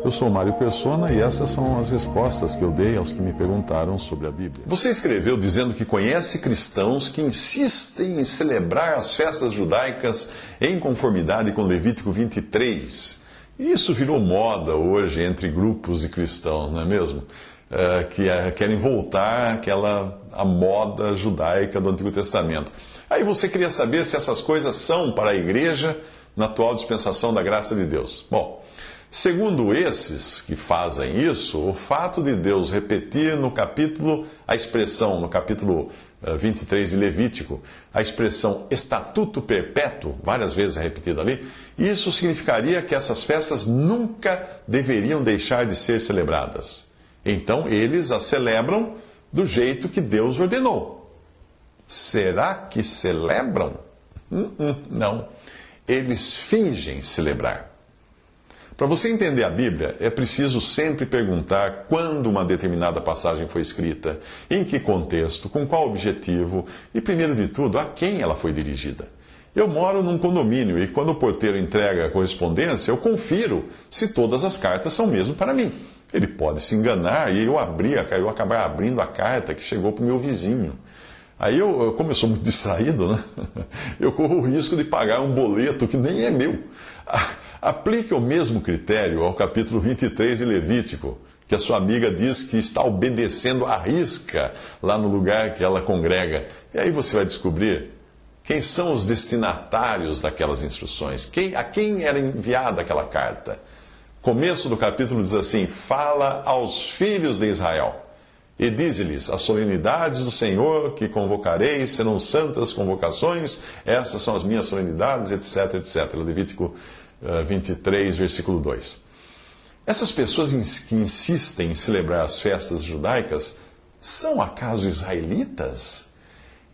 Eu sou Mário Persona e essas são as respostas que eu dei aos que me perguntaram sobre a Bíblia. Você escreveu dizendo que conhece cristãos que insistem em celebrar as festas judaicas em conformidade com Levítico 23. E isso virou moda hoje entre grupos de cristãos, não é mesmo? Que querem voltar à moda judaica do Antigo Testamento. Aí você queria saber se essas coisas são para a igreja na atual dispensação da graça de Deus. Bom, segundo esses que fazem isso, o fato de Deus repetir no capítulo 23 de Levítico, a expressão estatuto perpétuo, várias vezes é repetida ali, isso significaria que essas festas nunca deveriam deixar de ser celebradas. Então eles as celebram do jeito que Deus ordenou. Será que celebram? Não. Eles fingem celebrar. Para você entender a Bíblia, é preciso sempre perguntar quando uma determinada passagem foi escrita, em que contexto, com qual objetivo e, primeiro de tudo, a quem ela foi dirigida. Eu moro num condomínio e quando o porteiro entrega a correspondência, eu confiro se todas as cartas são mesmo para mim. Ele pode se enganar e eu acabar abrindo a carta que chegou para o meu vizinho. Aí como eu sou muito distraído, né? Eu corro o risco de pagar um boleto que nem é meu. Aplique o mesmo critério ao capítulo 23 de Levítico, que a sua amiga diz que está obedecendo à risca lá no lugar que ela congrega. E aí você vai descobrir quem são os destinatários daquelas instruções, a quem era enviada aquela carta. Começo do capítulo diz assim: fala aos filhos de Israel. E dize-lhes, as solenidades do Senhor que convocarei serão santas convocações, essas são as minhas solenidades, etc, etc. Levítico 23, versículo 2. Essas pessoas que insistem em celebrar as festas judaicas, são acaso israelitas?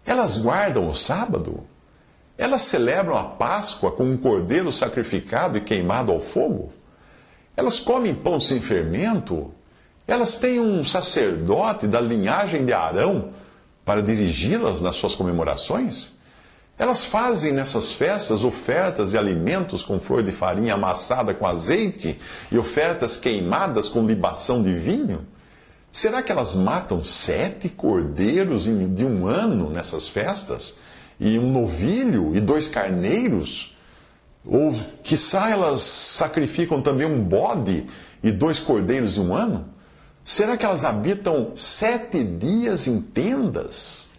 Elas guardam o sábado? Elas celebram a Páscoa com um cordeiro sacrificado e queimado ao fogo? Elas comem pão sem fermento? Elas têm um sacerdote da linhagem de Arão para dirigi-las nas suas comemorações? Elas fazem nessas festas ofertas de alimentos com flor de farinha amassada com azeite e ofertas queimadas com libação de vinho? Será que elas matam 7 cordeiros de um ano nessas festas? E um novilho e 2 carneiros? Ou, quiçá, elas sacrificam também um bode e 2 cordeiros de um ano? Será que elas habitam 7 dias em tendas?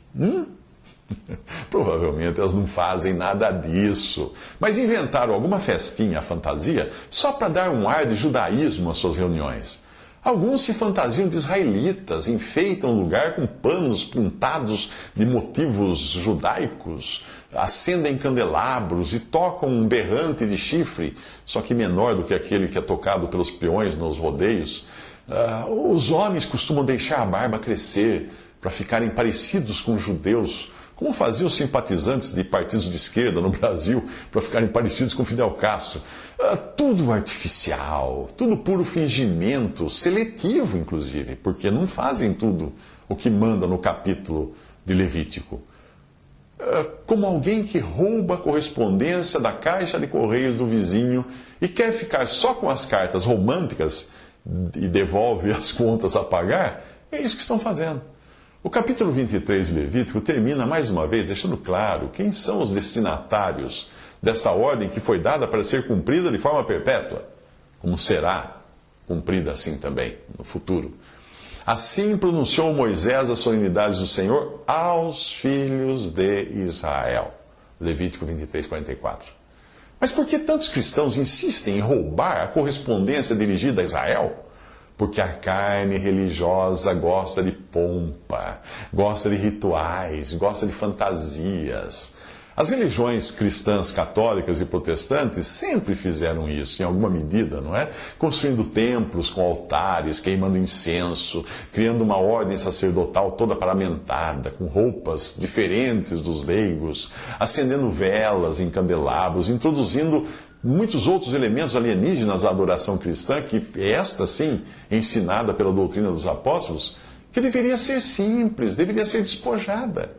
Provavelmente elas não fazem nada disso. Mas inventaram alguma festinha, fantasia, só para dar um ar de judaísmo às suas reuniões. Alguns se fantasiam de israelitas, enfeitam o lugar com panos pintados de motivos judaicos, acendem candelabros e tocam um berrante de chifre, só que menor do que aquele que é tocado pelos peões nos rodeios. Os homens costumam deixar a barba crescer para ficarem parecidos com os judeus, como faziam os simpatizantes de partidos de esquerda no Brasil para ficarem parecidos com Fidel Castro. Tudo artificial, tudo puro fingimento, seletivo inclusive, porque não fazem tudo o que manda no capítulo de Levítico. Como alguém que rouba a correspondência da caixa de correios do vizinho e quer ficar só com as cartas românticas e devolve as contas a pagar, é isso que estão fazendo. O capítulo 23 de Levítico termina mais uma vez deixando claro quem são os destinatários dessa ordem que foi dada para ser cumprida de forma perpétua, como será cumprida assim também no futuro. Assim pronunciou Moisés as solenidades do Senhor aos filhos de Israel. Levítico 23, 44. Mas por que tantos cristãos insistem em roubar a correspondência dirigida a Israel? Porque a carne religiosa gosta de pompa, gosta de rituais, gosta de fantasias. As religiões cristãs católicas e protestantes sempre fizeram isso, em alguma medida, não é? Construindo templos com altares, queimando incenso, criando uma ordem sacerdotal toda paramentada, com roupas diferentes dos leigos, acendendo velas em candelabros, introduzindo muitos outros elementos alienígenas à adoração cristã, que esta, sim, ensinada pela doutrina dos apóstolos, que deveria ser simples, deveria ser despojada.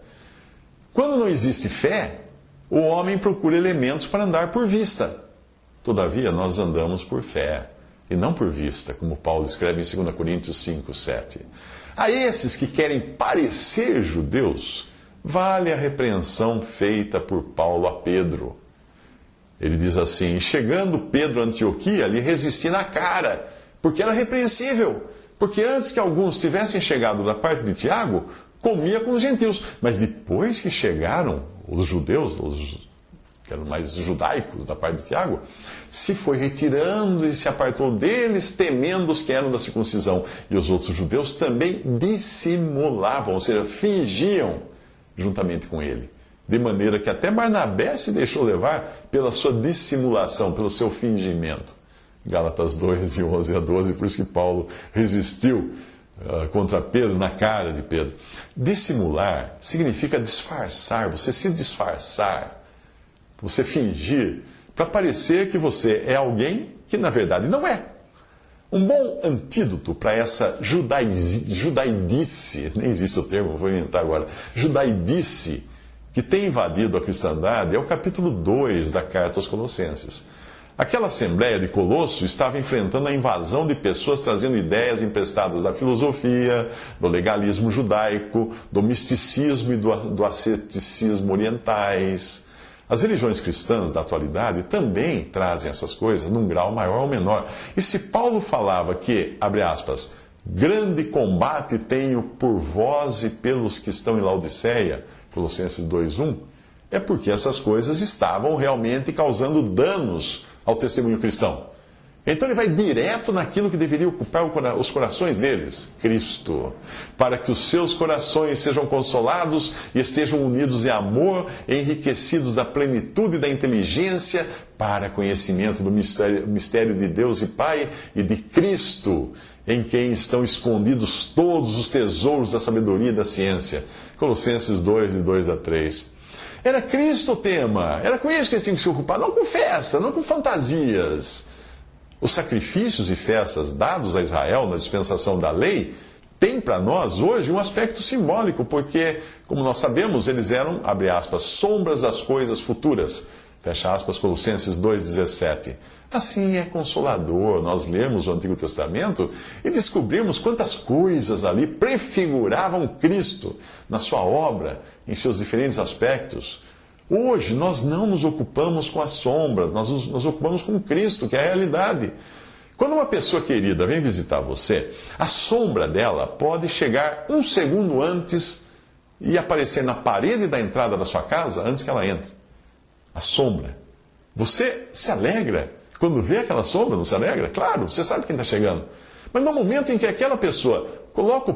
Quando não existe fé, o homem procura elementos para andar por vista. Todavia, nós andamos por fé e não por vista, como Paulo escreve em 2 Coríntios 5, 7. A esses que querem parecer judeus, vale a repreensão feita por Paulo a Pedro. Ele diz assim: chegando Pedro a Antioquia, lhe resisti na cara, porque era repreensível. Porque antes que alguns tivessem chegado da parte de Tiago, comia com os gentios. Mas depois que chegaram os judeus, os que eram mais judaicos da parte de Tiago, se foi retirando e se apartou deles, temendo os que eram da circuncisão. E os outros judeus também dissimulavam, ou seja, fingiam juntamente com ele. De maneira que até Barnabé se deixou levar pela sua dissimulação, pelo seu fingimento. Gálatas 2, de 11 a 12, por isso que Paulo resistiu contra Pedro, na cara de Pedro. Dissimular significa disfarçar, você se disfarçar, você fingir, para parecer que você é alguém que na verdade não é. Um bom antídoto para essa judaidice, nem existe o termo, vou inventar agora, judaidice, que tem invadido a cristandade, é o capítulo 2 da carta aos Colossenses. Aquela assembleia de Colosso estava enfrentando a invasão de pessoas trazendo ideias emprestadas da filosofia, do legalismo judaico, do misticismo e do asceticismo orientais. As religiões cristãs da atualidade também trazem essas coisas num grau maior ou menor. E se Paulo falava que, abre aspas, grande combate tenho por vós e pelos que estão em Laodiceia, Colossenses 2:1, é porque essas coisas estavam realmente causando danos ao testemunho cristão. Então ele vai direto naquilo que deveria ocupar os corações deles, Cristo, para que os seus corações sejam consolados e estejam unidos em amor, enriquecidos da plenitude da inteligência, para conhecimento do mistério de Deus e Pai e de Cristo, em quem estão escondidos todos os tesouros da sabedoria e da ciência. Colossenses 2, de 2 a 3. Era Cristo o tema, era com isso que eles tinham que se ocupar, não com festa, não com fantasias. Os sacrifícios e festas dados a Israel na dispensação da lei têm para nós hoje um aspecto simbólico, porque, como nós sabemos, eles eram, abre aspas, sombras das coisas futuras, fecha aspas, Colossenses 2,17. Assim é consolador nós lermos o Antigo Testamento e descobrirmos quantas coisas ali prefiguravam Cristo na sua obra, em seus diferentes aspectos. Hoje nós não nos ocupamos com a sombra, nós nos ocupamos com Cristo, que é a realidade. Quando uma pessoa querida vem visitar você, a sombra dela pode chegar um segundo antes e aparecer na parede da entrada da sua casa antes que ela entre. A sombra. Você se alegra quando vê aquela sombra, não se alegra? Claro, você sabe quem está chegando. Mas no momento em que aquela pessoa coloca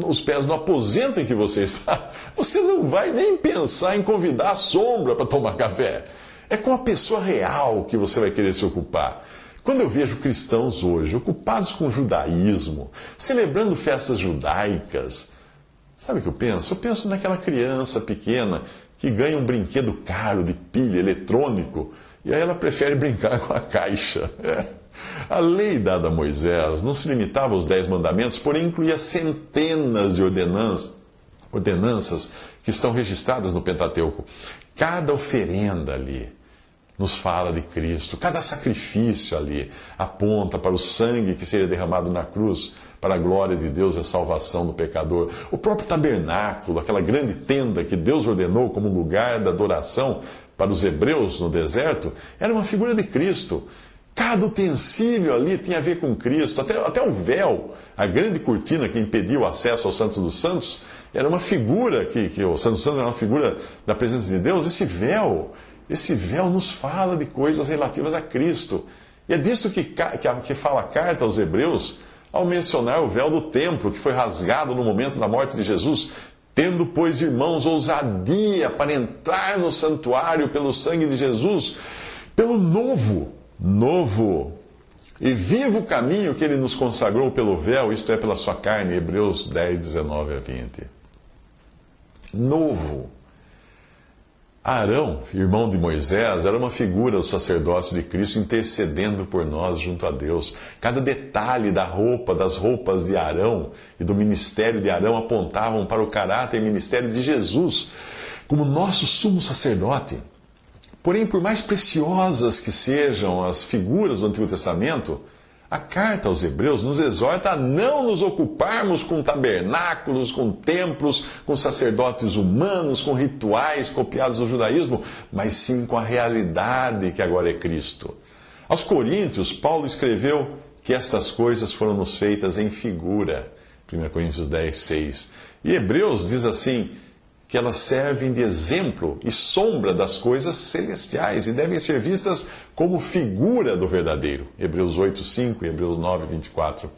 os pés no aposento em que você está, você não vai nem pensar em convidar a sombra para tomar café. É com a pessoa real que você vai querer se ocupar. Quando eu vejo cristãos hoje ocupados com o judaísmo, celebrando festas judaicas, sabe o que eu penso? Eu penso naquela criança pequena que ganha um brinquedo caro de pilha eletrônico e aí ela prefere brincar com a caixa. A lei dada a Moisés não se limitava aos 10 mandamentos, porém incluía centenas de ordenanças que estão registradas no Pentateuco. Cada oferenda ali nos fala de Cristo, cada sacrifício ali aponta para o sangue que seria derramado na cruz, para a glória de Deus e a salvação do pecador. O próprio tabernáculo, aquela grande tenda que Deus ordenou como lugar da adoração para os hebreus no deserto, era uma figura de Cristo. Cada utensílio ali tinha a ver com Cristo, até o véu, a grande cortina que impedia o acesso ao Santo dos Santos, era uma figura, que o Santo dos Santos era uma figura da presença de Deus. Esse véu nos fala de coisas relativas a Cristo. E é disto que fala a carta aos Hebreus, ao mencionar o véu do templo, que foi rasgado no momento da morte de Jesus. Tendo, pois, irmãos, ousadia para entrar no santuário pelo sangue de Jesus, pelo novo e vivo caminho que ele nos consagrou pelo véu, isto é, pela sua carne, Hebreus 10, 19 a 20. Novo. Arão, irmão de Moisés, era uma figura do sacerdócio de Cristo intercedendo por nós junto a Deus. Cada detalhe das roupas de Arão e do ministério de Arão apontavam para o caráter e ministério de Jesus como nosso sumo sacerdote. Porém, por mais preciosas que sejam as figuras do Antigo Testamento, a carta aos Hebreus nos exorta a não nos ocuparmos com tabernáculos, com templos, com sacerdotes humanos, com rituais copiados do judaísmo, mas sim com a realidade que agora é Cristo. Aos Coríntios, Paulo escreveu que estas coisas foram nos feitas em figura. 1 Coríntios 10, 6. E Hebreus diz assim, que elas servem de exemplo e sombra das coisas celestiais e devem ser vistas como figura do verdadeiro. Hebreus 8, 5 e Hebreus 9, 24.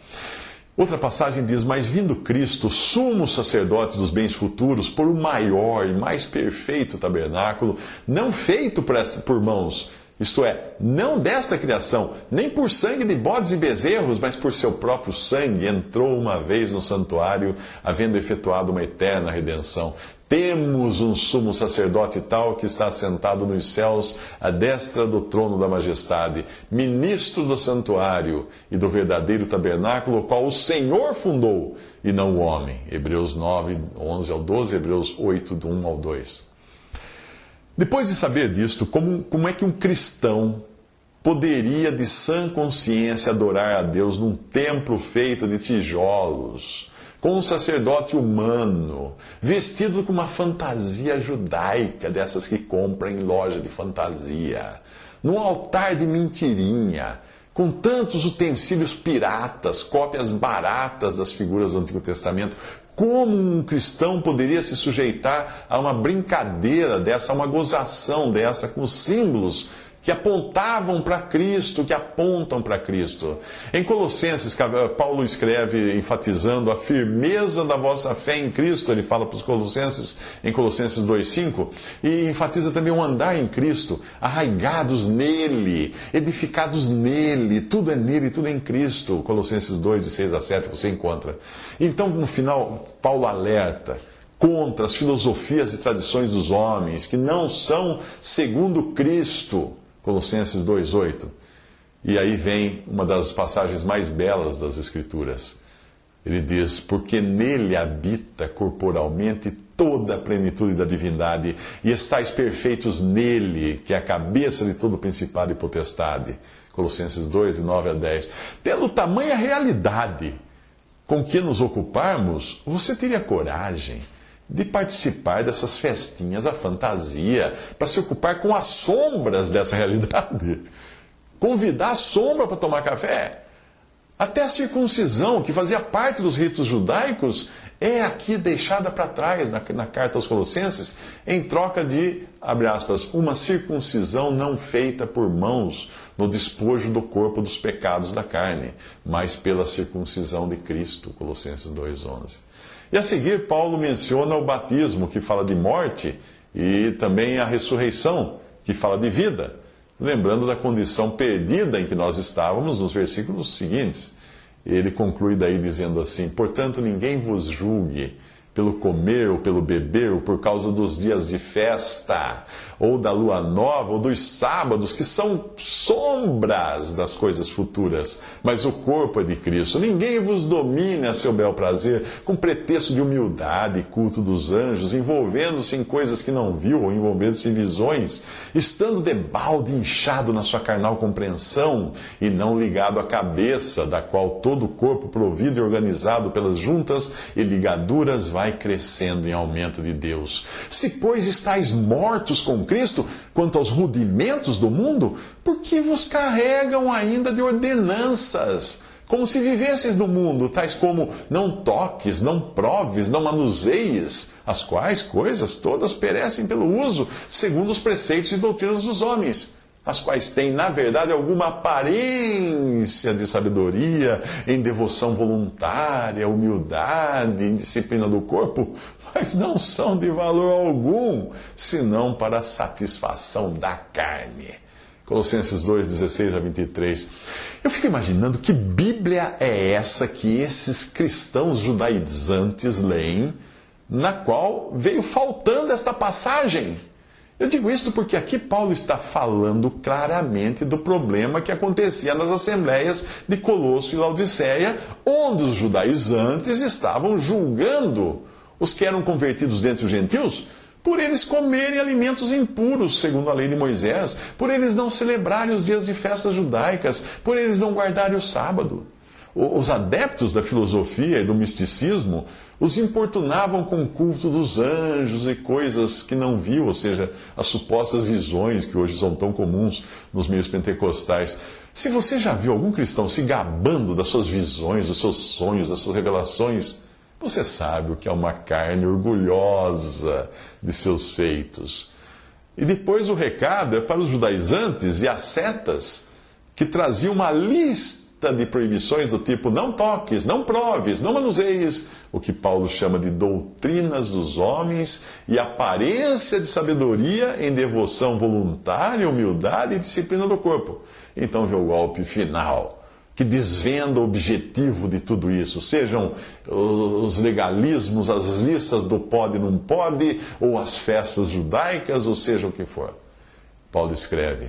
Outra passagem diz, mas vindo Cristo, sumo sacerdote dos bens futuros, por o maior e mais perfeito tabernáculo, não feito por mãos, isto é, não desta criação, nem por sangue de bodes e bezerros, mas por seu próprio sangue, entrou uma vez no santuário, havendo efetuado uma eterna redenção. Temos um sumo sacerdote tal que está assentado nos céus, à destra do trono da majestade, ministro do santuário e do verdadeiro tabernáculo, o qual o Senhor fundou, e não o homem. Hebreus 9, 11 ao 12, Hebreus 8, do 1 ao 2. Depois de saber disto, como é que um cristão poderia de sã consciência adorar a Deus num templo feito de tijolos, com um sacerdote humano, vestido com uma fantasia judaica, dessas que compram em loja de fantasia, num altar de mentirinha, com tantos utensílios piratas, cópias baratas das figuras do Antigo Testamento? Como um cristão poderia se sujeitar a uma brincadeira dessa, a uma gozação dessa, com símbolos que apontavam para Cristo, que apontam para Cristo? Em Colossenses, Paulo escreve enfatizando a firmeza da vossa fé em Cristo. Ele fala para os Colossenses, em Colossenses 2,5, e enfatiza também o andar em Cristo, arraigados nele, edificados nele, tudo é nele, tudo é em Cristo. Colossenses 2, de 6 a 7, você encontra. Então, no final, Paulo alerta contra as filosofias e tradições dos homens, que não são segundo Cristo. Colossenses 2,8. E aí vem uma das passagens mais belas das Escrituras. Ele diz, porque nele habita corporalmente toda a plenitude da divindade, e estáis perfeitos nele, que é a cabeça de todo principado e potestade. Colossenses 2, de 9 a 10. Tendo tamanha realidade com que nos ocuparmos, você teria coragem de participar dessas festinhas, a fantasia, para se ocupar com as sombras dessa realidade? Convidar a sombra para tomar café? Até a circuncisão, que fazia parte dos ritos judaicos, é aqui deixada para trás na carta aos Colossenses, em troca de, abre aspas, uma circuncisão não feita por mãos no despojo do corpo dos pecados da carne, mas pela circuncisão de Cristo. Colossenses 2,11. E a seguir, Paulo menciona o batismo, que fala de morte, e também a ressurreição, que fala de vida, lembrando da condição perdida em que nós estávamos nos versículos seguintes. Ele conclui daí dizendo assim, portanto, ninguém vos julgue pelo comer ou pelo beber, ou por causa dos dias de festa, ou da lua nova, ou dos sábados, que são sombras das coisas futuras, mas o corpo é de Cristo. Ninguém vos domine a seu bel prazer, com pretexto de humildade e culto dos anjos, envolvendo-se em coisas que não viu, ou envolvendo-se em visões, estando debalde inchado na sua carnal compreensão, e não ligado à cabeça, da qual todo o corpo, provido e organizado pelas juntas e ligaduras, vai crescendo em aumento de Deus. Se, pois, estáis mortos com Cristo, quanto aos rudimentos do mundo, por que vos carregam ainda de ordenanças, como se vivesseis no mundo, tais como não toques, não proves, não manuseies, as quais coisas todas perecem pelo uso, segundo os preceitos e doutrinas dos homens, as quais têm, na verdade, alguma aparência de sabedoria, em devoção voluntária, humildade, em disciplina do corpo, mas não são de valor algum, senão para a satisfação da carne. Colossenses 2, 16 a 23. Eu fico imaginando que Bíblia é essa que esses cristãos judaizantes leem, na qual veio faltando esta passagem. Eu digo isto porque aqui Paulo está falando claramente do problema que acontecia nas assembleias de Colosso e Laodiceia, onde os judaizantes estavam julgando os que eram convertidos dentre os gentios por eles comerem alimentos impuros, segundo a lei de Moisés, por eles não celebrarem os dias de festas judaicas, por eles não guardarem o sábado. Os adeptos da filosofia e do misticismo os importunavam com o culto dos anjos e coisas que não viu, ou seja, as supostas visões que hoje são tão comuns nos meios pentecostais. Se você já viu algum cristão se gabando das suas visões, dos seus sonhos, das suas revelações, você sabe o que é uma carne orgulhosa de seus feitos. E depois o recado é para os judaizantes e as setas que traziam uma lista de proibições do tipo: não toques, não proves, não manuseies, o que Paulo chama de doutrinas dos homens e aparência de sabedoria em devoção voluntária, humildade e disciplina do corpo. Então vê o golpe final, que desvenda o objetivo de tudo isso, sejam os legalismos, as listas do pode e não pode, ou as festas judaicas, ou seja o que for. Paulo escreve,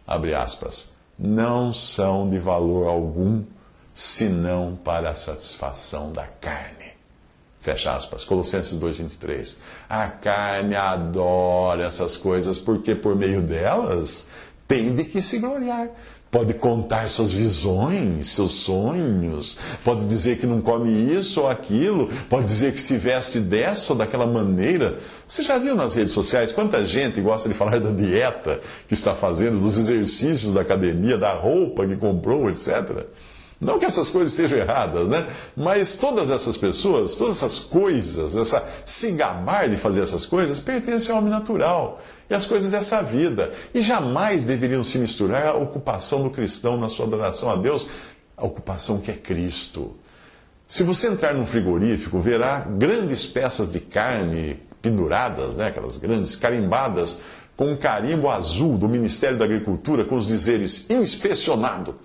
abre aspas, não são de valor algum, senão para a satisfação da carne. Fecha aspas, Colossenses 2,23. A carne adora essas coisas, porque por meio delas tem de que se gloriar. Pode contar suas visões, seus sonhos, pode dizer que não come isso ou aquilo, pode dizer que se veste dessa ou daquela maneira. Você já viu nas redes sociais quanta gente gosta de falar da dieta que está fazendo, dos exercícios da academia, da roupa que comprou, etc. Não que essas coisas estejam erradas, né? Mas todas essas pessoas, todas essas coisas, se gabar de fazer essas coisas, pertencem ao homem natural e às coisas dessa vida. E jamais deveriam se misturar à ocupação do cristão na sua adoração a Deus, a ocupação que é Cristo. Se você entrar num frigorífico, verá grandes peças de carne penduradas, né? Aquelas grandes carimbadas, com um carimbo azul do Ministério da Agricultura, com os dizeres inspecionado.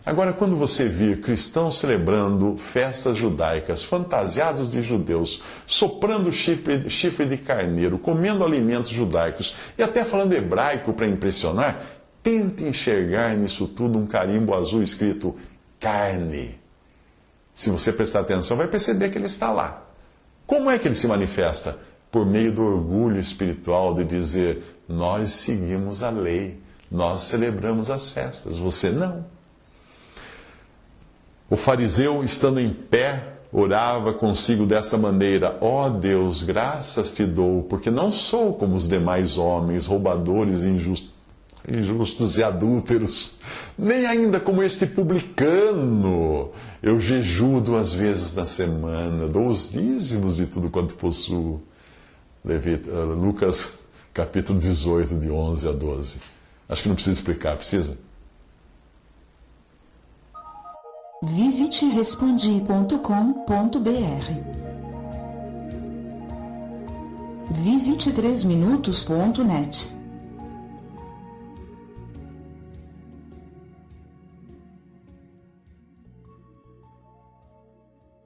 Agora, quando você vir cristãos celebrando festas judaicas, fantasiados de judeus, soprando chifre de carneiro, comendo alimentos judaicos e até falando hebraico para impressionar, tente enxergar nisso tudo um carimbo azul escrito carne. Se você prestar atenção, vai perceber que ele está lá. Como é que ele se manifesta? Por meio do orgulho espiritual de dizer, nós seguimos a lei, nós celebramos as festas, você não. O fariseu, estando em pé, orava consigo desta maneira: ó Deus, graças te dou, porque não sou como os demais homens, roubadores, injustos e adúlteros, nem ainda como este publicano. Eu jejuo 2 vezes na semana, dou os dízimos e tudo quanto possuo. Lucas, capítulo 18, de 11 a 12. Acho que não precisa explicar, precisa? Visite respondi.com.br. Visite 3minutos.net.